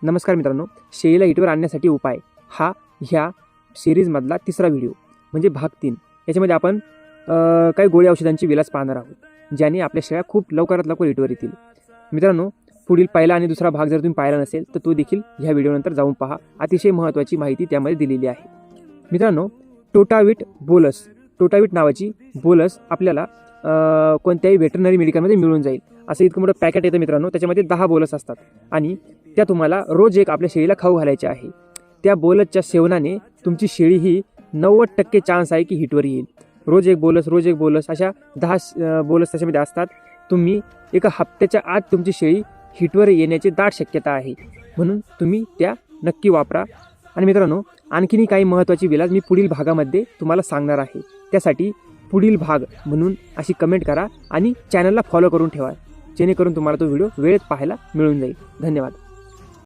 नमस्कार मित्रांनो, शेळीला हिटवर आणण्यासाठी उपाय हा ह्या सिरीजमधला तिसरा व्हिडिओ म्हणजे भाग 3. याच्यामध्ये आपण काही गोळ्या औषधांची विलास पाहणार आहोत, ज्याने आपल्या शेळ्या खूप लवकरात लवकर हिटवर येतील. मित्रांनो, पुढील पहिला आणि दुसरा भाग जर तुम्ही पाहिला नसेल तर तो देखील ह्या व्हिडिओनंतर जाऊन पहा. अतिशय महत्त्वाची माहिती त्यामध्ये दिलेली आहे. मित्रांनो, टोटाविट नावाची बोलस आपल्याला कोणत्याही व्हेटरनरी मेडिकलमध्ये मिळून जाईल. असं इतकं मोठं पॅकेट येतं मित्रांनो, त्याच्यामध्ये 10 बोलस असतात आणि त्या तुम्हाला रोज एक आपल्या शेळीला खाऊ घालायचे आहे. त्या बोलसच्या सेवनाने तुमची शेळी ही 90% चान्स आहे की हिटवर येईल. रोज एक बोलस अशा 10 बोलस त्याच्यामध्ये असतात. तुम्ही एका हप्त्याच्या आत तुमची शेळी हिटवर येण्याची दाट शक्यता आहे, म्हणून तुम्ही त्या नक्की वापरा. आणि मित्रांनो, आणखीनही काही महत्त्वाची विलास मी पुढील भागामध्ये तुम्हाला सांगणार आहे. त्यासाठी पुढील भाग म्हणून अशी कमेंट करा आणि चॅनलला फॉलो करून ठेवा, जेणेकरून तुम्हाला तो व्हिडिओ वेळेत पाहायला मिळून जाईल. धन्यवाद.